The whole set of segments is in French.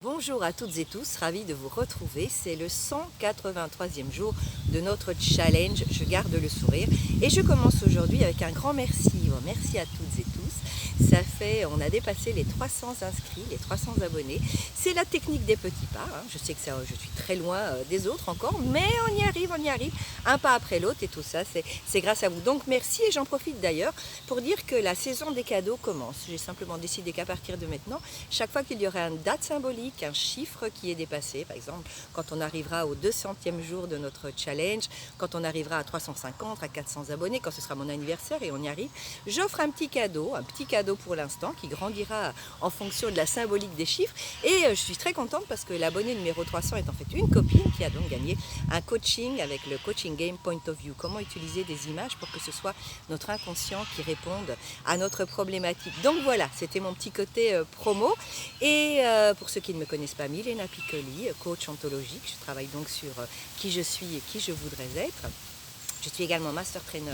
Bonjour à toutes et tous, ravi de vous retrouver. C'est le 183e jour de notre challenge Je garde le sourire et je commence aujourd'hui avec un grand merci. Merci à toutes et tous. On a dépassé les 300 inscrits, les 300 abonnés. C'est la technique des petits pas. Je sais que je suis très loin des autres encore, mais on y arrive, un pas après l'autre et tout ça, c'est grâce à vous. Donc merci et j'en profite d'ailleurs pour dire que la saison des cadeaux commence. J'ai simplement décidé qu'à partir de maintenant, chaque fois qu'il y aura une date symbolique, un chiffre qui est dépassé, par exemple quand on arrivera au 200e jour de notre challenge, quand on arrivera à 350, à 400 abonnés, quand ce sera mon anniversaire et on y arrive, j'offre un petit cadeau pour l'instant qui grandira en fonction de la symbolique des chiffres et je suis très contente parce que l'abonné numéro 300 est en fait une copine qui a donc gagné un coaching avec le Coaching Game Point of View. Comment utiliser des images pour que ce soit notre inconscient qui réponde à notre problématique. Donc voilà, c'était mon petit côté promo. Et pour ceux qui ne me connaissent pas, Milena Piccoli, coach ontologique. Je travaille donc sur qui je suis et qui je voudrais être. Je suis également master trainer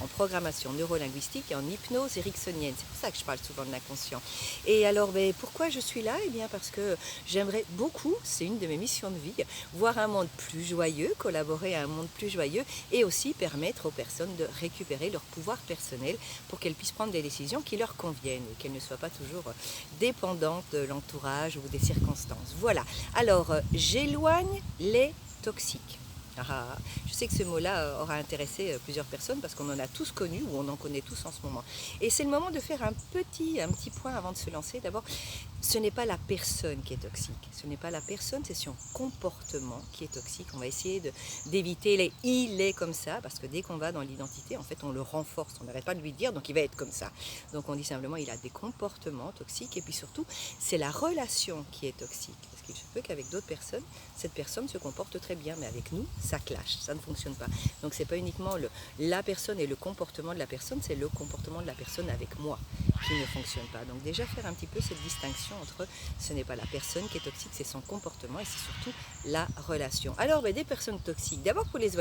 en programmation neurolinguistique et en hypnose ericksonienne. C'est pour ça que je parle souvent de l'inconscient. Et alors, pourquoi je suis là? Eh bien, parce que j'aimerais beaucoup, c'est une de mes missions de vie, voir un monde plus joyeux, collaborer à un monde plus joyeux et aussi permettre aux personnes de récupérer leur pouvoir personnel pour qu'elles puissent prendre des décisions qui leur conviennent et qu'elles ne soient pas toujours dépendantes de l'entourage ou des circonstances. Voilà. Alors, j'éloigne les toxiques. Je sais que ce mot-là aura intéressé plusieurs personnes parce qu'on en a tous connu ou on en connaît tous en ce moment. Et c'est le moment de faire un petit point avant de se lancer. D'abord, ce n'est pas la personne qui est toxique. Ce n'est pas la personne, c'est son comportement qui est toxique. On va essayer d'éviter les « il est comme ça » parce que dès qu'on va dans l'identité, en fait, on le renforce. On n'arrête pas de lui dire, donc il va être comme ça. Donc on dit simplement il a des comportements toxiques et puis surtout, c'est la relation qui est toxique. Parce qu'il se peut qu'avec d'autres personnes, cette personne se comporte très bien, mais avec nous, ça clash, ça ne fonctionne pas. Donc c'est pas uniquement la personne et le comportement de la personne, c'est le comportement de la personne avec moi qui ne fonctionne pas. Donc déjà faire un petit peu cette distinction entre ce n'est pas la personne qui est toxique, c'est son comportement et c'est surtout la relation. Alors des personnes toxiques, d'abord pour les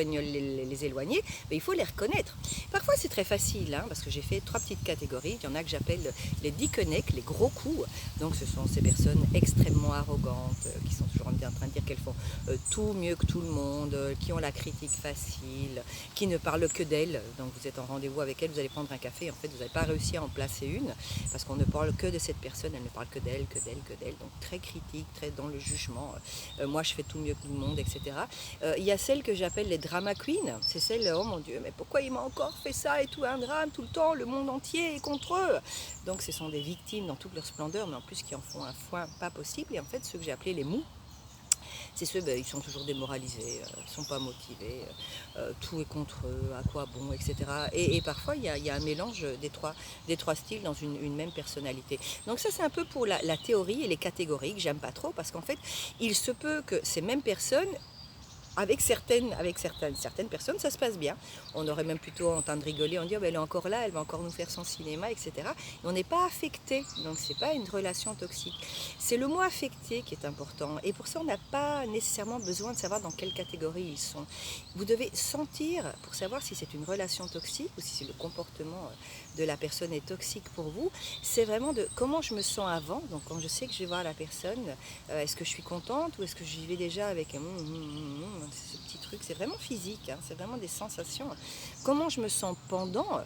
éloigner, il faut les reconnaître. Parfois c'est très facile, parce que j'ai fait 3 petites catégories. Il y en a que j'appelle les disconnects, les gros coups. Donc ce sont ces personnes extrêmement arrogantes, qui sont toujours en train de dire qu'elles font tout mieux que tout le monde, qui ont la critique facile, qui ne parlent que d'elles. Donc vous êtes en rendez-vous avec elles, vous allez prendre un café, et en fait vous n'avez pas réussi à en placer une, parce qu'on ne parle que de cette personne, elle ne parle que d'elle, donc très critique, très dans le jugement, moi je fais tout mieux que tout le monde, etc. Il y a celles que j'appelle les drama queens, c'est celles, oh mon Dieu, mais pourquoi il m'a encore fait ça et tout, un drame tout le temps, le monde entier est contre eux. Donc ce sont des victimes dans toute leur splendeur, mais en plus qui en font un foin pas possible, et en fait ceux que j'ai appelés les mous, c'est ceux, ils sont toujours démoralisés, ils ne sont pas motivés, tout est contre eux, à quoi bon, etc. Et parfois, il y a un mélange des trois styles dans une même personnalité. Donc ça, c'est un peu pour la théorie et les catégories que j'aime pas trop, parce qu'en fait, il se peut que ces mêmes personnes, avec certaines personnes, ça se passe bien. On aurait même plutôt entendu rigoler, on dit oh, elle est encore là, elle va encore nous faire son cinéma, etc. Et on n'est pas affecté, donc c'est pas une relation toxique. C'est le mot affecté qui est important. Et pour ça, on n'a pas nécessairement besoin de savoir dans quelle catégorie ils sont. Vous devez sentir pour savoir si c'est une relation toxique ou si le comportement de la personne est toxique pour vous. C'est vraiment de comment je me sens avant. Donc quand je sais que je vais voir la personne, est-ce que je suis contente ou est-ce que j'y vais déjà avec un ce petit truc, c'est vraiment physique, c'est vraiment des sensations. Comment je me sens pendant,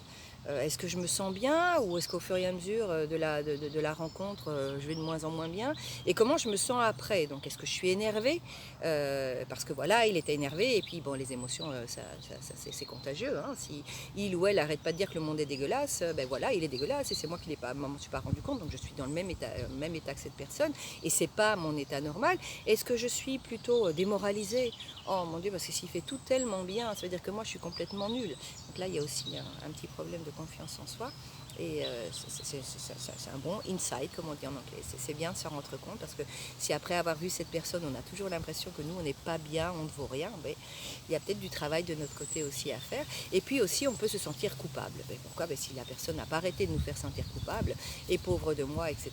est-ce que je me sens bien ou est-ce qu'au fur et à mesure de la rencontre, je vais de moins en moins bien? Et comment je me sens après? Donc est-ce que je suis énervée? Parce que voilà, il était énervé et puis bon, les émotions, c'est contagieux. Si il ou elle n'arrête pas de dire que le monde est dégueulasse, voilà, il est dégueulasse et c'est moi qui m'en suis pas rendu compte, donc je suis dans le même état que cette personne et c'est pas mon état normal. Est-ce que je suis plutôt démoralisée? Oh mon Dieu, parce que s'il fait tout tellement bien, ça veut dire que moi je suis complètement nulle. Donc là, il y a aussi un petit problème de confiance en soi. Et c'est un bon insight, comme on dit en anglais. C'est bien de se rendre compte parce que si après avoir vu cette personne, on a toujours l'impression que nous, on n'est pas bien, on ne vaut rien, il y a peut-être du travail de notre côté aussi à faire. Et puis aussi, on peut se sentir coupable. Pourquoi? Si la personne n'a pas arrêté de nous faire sentir coupable, et pauvre de moi, etc.,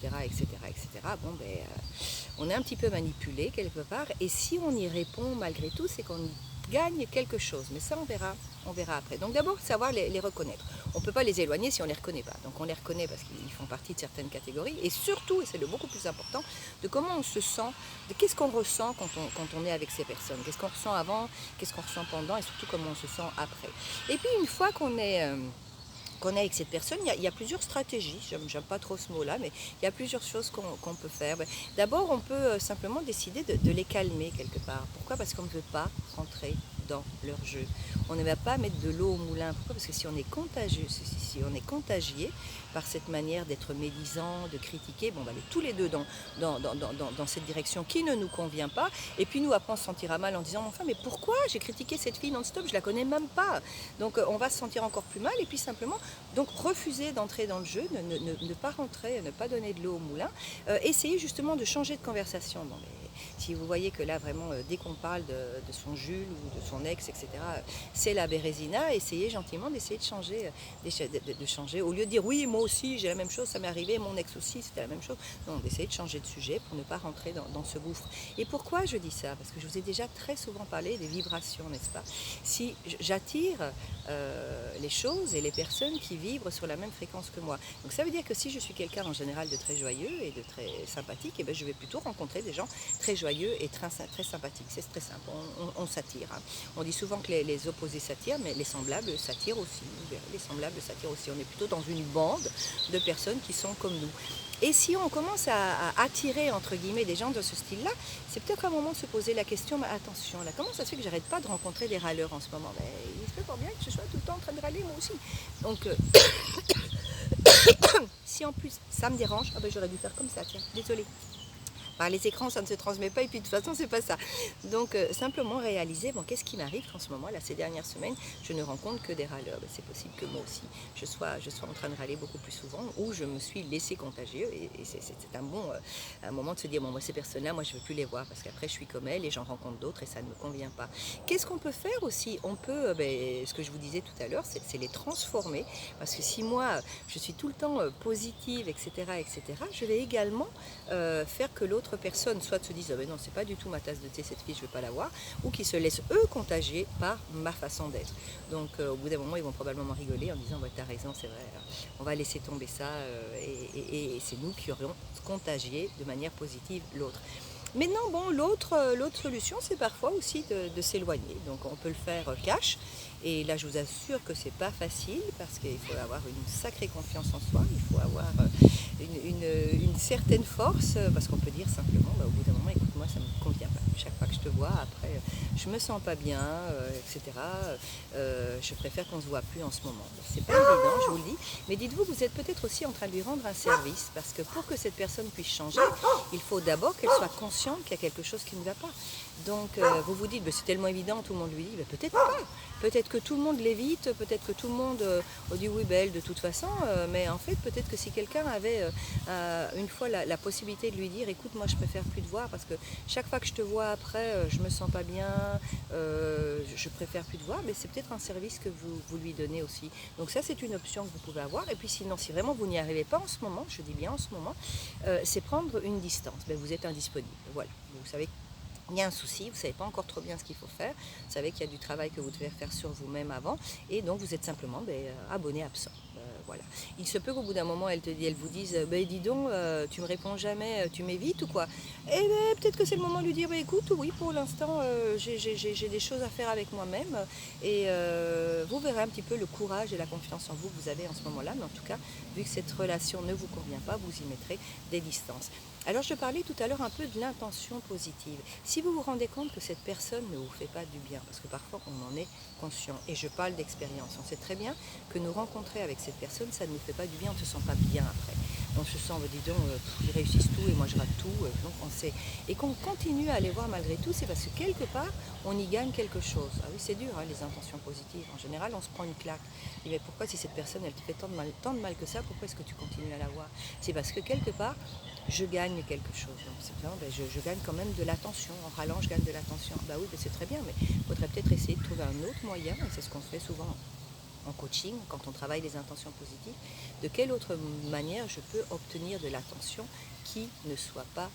on est un petit peu manipulé quelque part. Et si on y répond malgré tout, c'est qu'on gagne quelque chose. Mais ça, on verra après. Donc d'abord, savoir les reconnaître. on ne peut pas les éloigner si on ne les reconnaît pas. Donc on les reconnaît parce qu'ils font partie de certaines catégories, et surtout, et c'est le beaucoup plus important, de comment on se sent, de qu'est-ce qu'on ressent quand on est avec ces personnes, qu'est-ce qu'on ressent avant, qu'est-ce qu'on ressent pendant, et surtout comment on se sent après. Et puis une fois qu'on est avec cette personne, il y a plusieurs stratégies, j'aime pas trop ce mot-là, mais il y a plusieurs choses qu'on peut faire. D'abord, on peut simplement décider de les calmer quelque part. Pourquoi? Parce qu'on ne veut pas rentrer dans leur jeu. On ne va pas mettre de l'eau au moulin. Pourquoi? Parce que si on est contagieux, si on est contagié par cette manière d'être médisant, de critiquer, bon, on va aller tous les deux dans cette direction qui ne nous convient pas. Et puis nous, après, on se sentira mal en disant, enfin, mais pourquoi j'ai critiqué cette fille non-stop? Je la connais même pas. Donc on va se sentir encore plus mal, et puis simplement, donc refuser d'entrer dans le jeu, ne pas rentrer, ne pas donner de l'eau au moulin, essayer justement de changer de conversation. Bon, mais si vous voyez que là vraiment dès qu'on parle de son Jules ou de son ex, etc., c'est la Bérésina, essayez gentiment d'essayer de changer, de changer, au lieu de dire oui moi aussi j'ai la même chose, ça m'est arrivé, mon ex aussi c'était la même chose, non, d'essayer de changer de sujet pour ne pas rentrer dans ce gouffre. Et pourquoi je dis ça? Parce que je vous ai déjà très souvent parlé des vibrations, n'est-ce pas? Si j'attire les choses et les personnes qui vibrent sur la même fréquence que moi. Donc ça veut dire que si je suis quelqu'un en général de très joyeux et de très sympathique, et bien je vais plutôt rencontrer des gens très joyeux et très sympathiques. C'est très simple, on s'attire. Hein. On dit souvent que les opposés s'attirent, mais les semblables s'attirent aussi. Les semblables s'attirent aussi. On est plutôt dans une bande de personnes qui sont comme nous. Et si on commence à attirer, entre guillemets, des gens de ce style-là, c'est peut-être un moment de se poser la question, mais attention, là, comment ça se fait que j'arrête pas de rencontrer des râleurs en ce moment? Ben, il se peut pas bien que je sois tout le temps en train de râler, moi aussi. Donc, si en plus ça me dérange, ah ben, j'aurais dû faire comme ça, tiens, désolée. Par les écrans, ça ne se transmet pas, et puis de toute façon, c'est pas ça. Donc, simplement réaliser, bon, qu'est-ce qui m'arrive qu'en ce moment, là, ces dernières semaines, je ne rencontre que des râleurs. Ben, c'est possible que moi aussi, je sois en train de râler beaucoup plus souvent, ou je me suis laissé contagier, et c'est un moment de se dire, bon, moi, ces personnes-là, moi, je ne veux plus les voir, parce qu'après, je suis comme elles, et j'en rencontre d'autres, et ça ne me convient pas. Qu'est-ce qu'on peut faire aussi? On peut, ce que je vous disais tout à l'heure, c'est les transformer, parce que si moi, je suis tout le temps positive, etc., je vais également faire que l'autre personne soit se dise, oh ben non, c'est pas du tout ma tasse de thé, cette fille, je veux pas la voir, ou qui se laissent eux contagier par ma façon d'être. Donc au bout d'un moment, ils vont probablement rigoler en disant, ouais, t'as raison, c'est vrai, on va laisser tomber ça, et c'est nous qui aurions contagié de manière positive l'autre. Maintenant, bon, l'autre solution, c'est parfois aussi de s'éloigner. Donc on peut le faire cash. Et là, je vous assure que c'est pas facile, parce qu'il faut avoir une sacrée confiance en soi, il faut avoir une certaine force, parce qu'on peut dire simplement, au bout d'un moment, écoute, moi, ça ne me convient pas. Chaque fois que je te vois, après, je me sens pas bien, etc. Je préfère qu'on se voit plus en ce moment. C'est pas évident, je vous le dis, mais dites-vous, vous êtes peut-être aussi en train de lui rendre un service, parce que pour que cette personne puisse changer, il faut d'abord qu'elle soit consciente qu'il y a quelque chose qui ne va pas. Donc vous vous dites, c'est tellement évident, tout le monde lui dit, peut-être pas. Peut-être que tout le monde l'évite, peut-être que tout le monde dit oui, belle de toute façon, mais en fait, peut-être que si quelqu'un avait une fois la possibilité de lui dire, écoute, moi je préfère plus te voir, parce que chaque fois que je te vois après, je me sens pas bien, je préfère plus te voir, mais c'est peut-être un service que vous lui donnez aussi. Donc ça, c'est une option que vous pouvez avoir. Et puis sinon, si vraiment vous n'y arrivez pas en ce moment, je dis bien en ce moment, c'est prendre une distance. Vous êtes indisponible, voilà. Vous savez, il y a un souci, vous ne savez pas encore trop bien ce qu'il faut faire, vous savez qu'il y a du travail que vous devez faire sur vous-même avant, et donc vous êtes simplement abonné absent. Voilà. Il se peut qu'au bout d'un moment, elle vous dise, dis donc, tu me réponds jamais, tu m'évites ou quoi? Et peut-être que c'est le moment de lui dire, écoute, oui, pour l'instant, j'ai des choses à faire avec moi-même, et vous verrez un petit peu le courage et la confiance en vous que vous avez en ce moment-là, mais en tout cas, vu que cette relation ne vous convient pas, vous y mettrez des distances. Alors je parlais tout à l'heure un peu de l'intention positive. Si vous vous rendez compte que cette personne ne vous fait pas du bien, parce que parfois on en est conscient, et je parle d'expérience, on sait très bien que nous rencontrer avec cette personne, ça ne nous fait pas du bien, on ne se sent pas bien après. On se sent, dis donc, ils réussissent tout et moi je rate tout, donc on sait. Et qu'on continue à aller voir malgré tout, c'est parce que quelque part, on y gagne quelque chose. Ah oui, c'est dur, hein, les intentions positives. En général, on se prend une claque. Et mais pourquoi, si cette personne, elle te fait tant de mal que ça, pourquoi est-ce que tu continues à la voir? C'est parce que quelque part, je gagne quelque chose. Donc c'est bien, je gagne quand même de l'attention. En râlant, je gagne de l'attention. Oui, c'est très bien, mais il faudrait peut-être essayer de trouver un autre moyen, et c'est ce qu'on fait souvent en coaching, quand on travaille les intentions positives, de quelle autre manière je peux obtenir de l'attention qui ne soit pas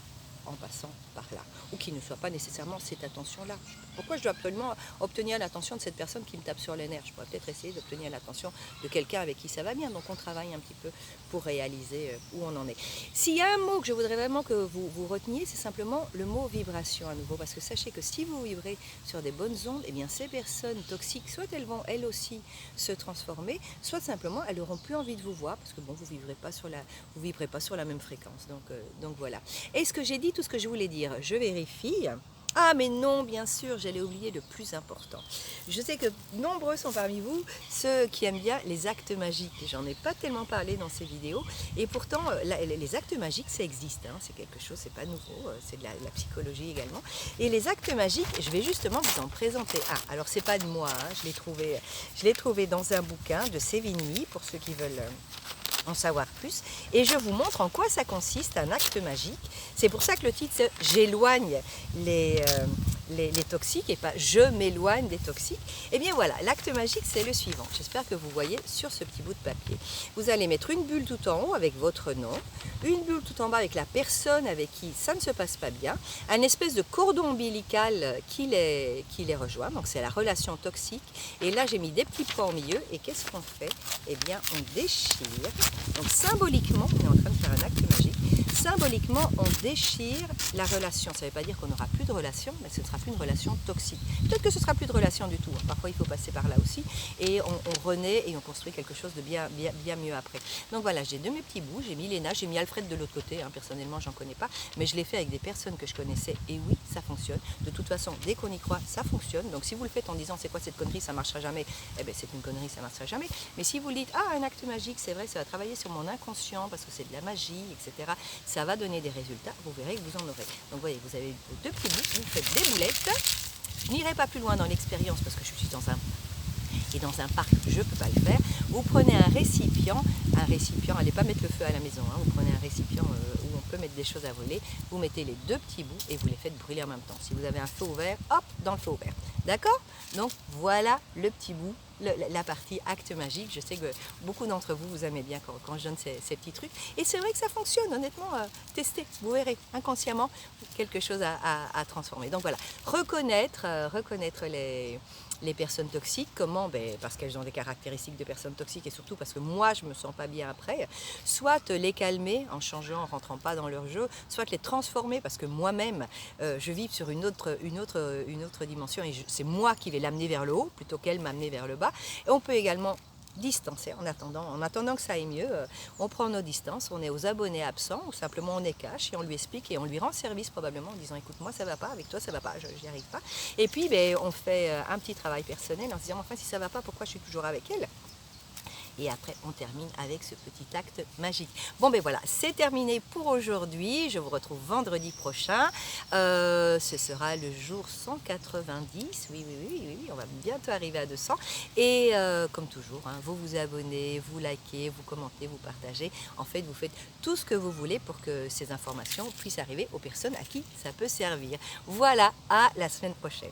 en passant par là, ou qui ne soit pas nécessairement cette attention-là. Pourquoi je dois absolument obtenir l'attention de cette personne qui me tape sur les nerfs? Je pourrais peut-être essayer d'obtenir l'attention de quelqu'un avec qui ça va bien, donc on travaille un petit peu pour réaliser où on en est. S'il y a un mot que je voudrais vraiment que vous reteniez, c'est simplement le mot vibration à nouveau, parce que sachez que si vous vibrez sur des bonnes ondes, eh bien ces personnes toxiques, soit elles vont elles aussi se transformer, soit simplement elles n'auront plus envie de vous voir, parce que bon, vous vivrez pas sur la même fréquence. Donc voilà. Est-ce que j'ai dit tout ce que je voulais dire? Je vérifie. Ah mais non, bien sûr, j'allais oublier le plus important. Je sais que nombreux sont parmi vous ceux qui aiment bien les actes magiques. J'en ai pas tellement parlé dans ces vidéos et pourtant les actes magiques ça existe, hein. C'est quelque chose, c'est pas nouveau, c'est de la psychologie également. Et les actes magiques, je vais justement vous en présenter un. Alors c'est pas de moi, hein, je l'ai trouvé dans un bouquin de Sévigny pour ceux qui veulent en savoir plus, et je vous montre en quoi ça consiste un acte magique. C'est pour ça que le titre c'est j'éloigne les toxiques et pas je m'éloigne des toxiques. Et bien voilà, l'acte magique c'est le suivant. J'espère que vous voyez sur ce petit bout de papier. Vous allez mettre une bulle tout en haut avec votre nom, une bulle tout en bas avec la personne avec qui ça ne se passe pas bien, un espèce de cordon ombilical qui les rejoint, donc c'est la relation toxique. Et là j'ai mis des petits points au milieu, et qu'est-ce qu'on fait? Eh bien on déchire. Donc symboliquement, on est en train de faire un acte magique. Symboliquement, on déchire la relation. Ça ne veut pas dire qu'on n'aura plus de relation, mais ce ne sera plus une relation toxique. Peut-être que ce ne sera plus de relation du tout. Parfois, il faut passer par là aussi. Et on renaît et on construit quelque chose de bien mieux après. Donc voilà, j'ai de mes petits bouts. J'ai mis Léna, j'ai mis Alfred de l'autre côté. Hein. Personnellement, j'en connais pas. Mais je l'ai fait avec des personnes que je connaissais. Et oui, ça fonctionne. De toute façon, dès qu'on y croit, ça fonctionne. Donc si vous le faites en disant c'est quoi cette connerie, ça ne marchera jamais, eh bien c'est une connerie, ça ne marchera jamais. Mais si vous le dites, ah, un acte magique, c'est vrai, ça va travailler sur mon inconscient parce que c'est de la magie, etc. Ça va donner des résultats, vous verrez que vous en aurez. Donc vous voyez, vous avez vos deux petits bouts, vous faites des boulettes. Je n'irai pas plus loin dans l'expérience parce que je suis dans un parc, je ne peux pas le faire. Vous prenez un récipient, allez pas mettre le feu à la maison, hein. Vous prenez un récipient où on peut mettre des choses à voler, vous mettez les deux petits bouts et vous les faites brûler en même temps. Si vous avez un feu ouvert, hop, dans le feu ouvert. D'accord? Donc voilà le petit bout, la partie acte magique. Je sais que beaucoup d'entre vous, vous aimez bien quand je donne ces petits trucs. Et c'est vrai que ça fonctionne, honnêtement, testez, vous verrez inconsciemment quelque chose à transformer. Donc voilà, reconnaître les personnes toxiques. Comment? Parce qu'elles ont des caractéristiques de personnes toxiques et surtout parce que moi je me sens pas bien après. Soit les calmer en changeant, en rentrant pas dans leur jeu, soit les transformer parce que moi-même je vis sur une autre dimension et c'est moi qui vais l'amener vers le haut plutôt qu'elle m'amener vers le bas. Et on peut également distancer en attendant que ça aille mieux. On prend nos distances, on est aux abonnés absents ou simplement on est cash et on lui explique et on lui rend service probablement en disant écoute moi ça va pas, avec toi ça va pas, j'y arrive pas. Et puis on fait un petit travail personnel en se disant enfin si ça va pas pourquoi je suis toujours avec elle. Et après on termine avec ce petit acte magique. Bon voilà, c'est terminé pour aujourd'hui. Je vous retrouve vendredi prochain. Ce sera le jour 190. Oui, on va bientôt arriver à 200. Et comme toujours, hein, vous vous abonnez, vous likez, vous commentez, vous partagez. En fait, vous faites tout ce que vous voulez pour que ces informations puissent arriver aux personnes à qui ça peut servir. Voilà, à la semaine prochaine.